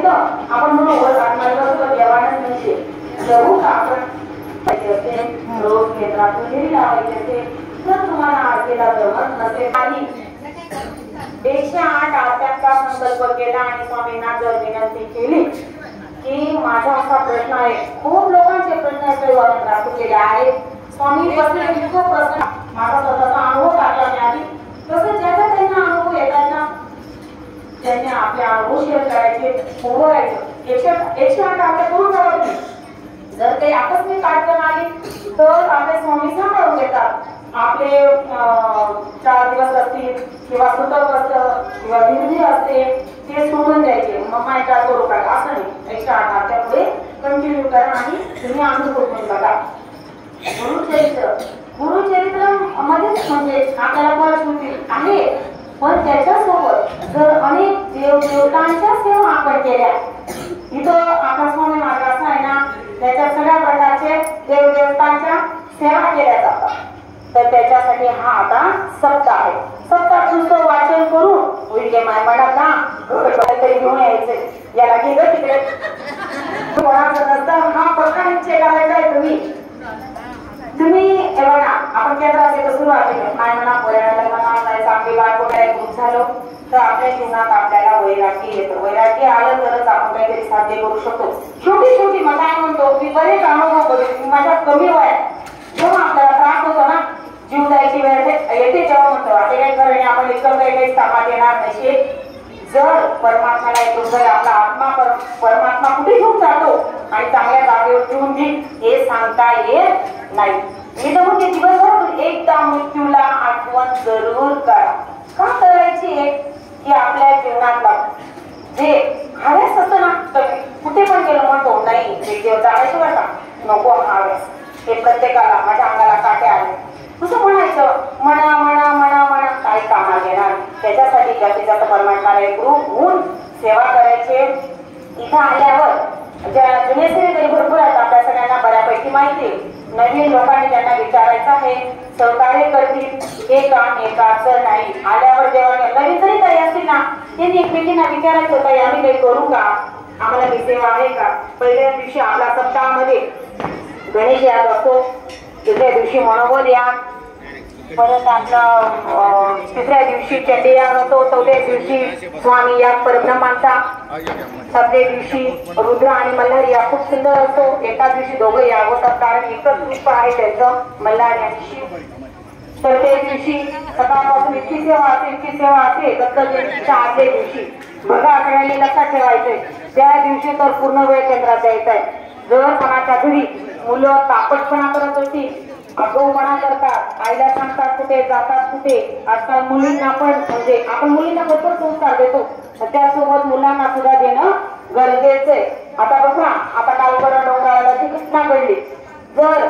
सांगितलं आपण म्हणून आत्महत्या देवानं म्हणजे प्रभू आपण रोज केंद्रातून घरी लावायचे असेल तर तुम्हाला आरतीला जमत नसेल आणि 108 आरत्यांचा संकल्प केला आणि स्वामींना जर विनंती केली की माझा असा प्रश्न आहे, खूप लोकांचे प्रश्न दाखवलेले आहेत स्वामी बसले इतकं प्रश्न माझा स्वतःचा अनुभव टाकला मी आधी तसं ज्याचा त्यांना अनुभव येतात ना त्यांनी आपले अनुभव शेअर करायचे उभं राहायचं 108 आरत्या करून जावं तुम्ही जर काही आकस्मिक अडचण आली तर आपले स्वामी सांभाळून घेतात आपले 4 दिवस असतील किंवा सुतक असतं किंवा विधी असते ते सोडून द्यायचे मग माय काय करू काय असं नाही 108 आरत्या पुढे कंटिन्यू करा आणि तुम्ही अनुभव घेऊन बघा गुरुचरित्र मध्येच म्हणजे आपल्याला फलश्रुती आहे पण त्याच्यासोबत जर अनेक देवदेवतांच्या सेवा आपण केल्या इथं आता स्वामी मार्ग असा आहे ना त्याच्यात सगळ्या प्रकारचे देवदेवतांच्या सेवा केल्या जातात तर त्याच्यासाठी हा आता सप्ताह आहे सप्ताह नुसतं वाचन करून होईल गे माय म्हणत ना तरी घेऊन यायचे याला गेलं तिकडे कोणाचं नसतं हा प्रकारांचे करायचा आहे तुम्ही बघा आपण केंद्रात येतो सुरुवातीला माय म्हणा पोऱ्याला म्हणा जायचं आपली बायको काय खूप झालं तर आपल्या जीवनात आपल्याला वैराग्य येतं वैराग्य आलं तरच आपण काहीतरी साध्य करू शकतो शेवटी मला काय म्हणतो मी बरेच अनुभव बघितले माझ्या कमी वयात जेव्हा आपल्याला त्रास होतो ना जीव जायची वेळ येते तेव्हा म्हणतो आता काही खरं आपण इतकं काही कामात येणार नसेल जर परमात्म्याला एक आपला आत्मा परमात्मा कुठे घेऊन जातो आणि चांगल्या जागेवर ठेवून देईल हे सांगता येत नाही मी तर म्हणते दिवसभर एकदा मृत्यूला आठवण जरूर करा का करायची आहे की आपल्या जीवनातला जे हवेस असतं ना कुठे पण गेलो म्हणतो नाही एक दिवस जायचं बरं का नको हवेस हे प्रत्येकाला माझ्या अंगाला काटे आले कसं म्हणायचं म्हणा म्हणा म्हणा म्हणा काही कामाला घेणार त्याच्यासाठी जास्तीत जास्त परमात्म्याला एक रूप होऊन सेवा करायचे इथं आल्यावर ज्या जुने सेवेकरी भरपूर आहेत आपल्या सगळ्यांना बऱ्यापैकी माहिती नवीन लोकांनी त्यांना विचारायचं आहे सहकार्य करतील हे काम एकाचं नाही आल्यावर जेव्हा नवीन जरी काही असतील ना त्यांनी एकमेकींना विचारायचं होतं आम्ही काही करू का आम्हाला ही सेवा आहे का पहिल्या दिवशी आपल्या सप्ताहामध्ये गणेश याद असतो दुसऱ्या दिवशी मनोबल याग परत आपलं तिसऱ्या दिवशी चंडी याग होतो चौथ्या दिवशी स्वामी याग परब्रह्मांचा 7व्या दिवशी रुद्र आणि मल्हारी याग खूप सुंदर असतो एकाच दिवशी दोघं याग होतात कारण एकच पुष्प आहे त्यांचं मल्हारी आणि शिव तर त्या दिवशी सकाळपासून इतकी सेवा असते दत्तजयंतीच्या आदल्या दिवशी बघा सगळ्यांनी लक्षात ठेवायचंय त्या दिवशी तर पूर्ण वेळ केंद्रात द्यायचा आहे जर कोणाच्या घरी मुलं तापटपणा करत असतील आगाऊपणा करतात आईला सांगतात कुठे जातात कुठे आजकाल मुलींना पण म्हणजे आपण मुलींना भरपूर संस्कार देतो त्यासोबत मुलांना सुद्धा देणं गरजेचं आहे आता बघा आता काल परवा डोंगराला ती घटना घडली जर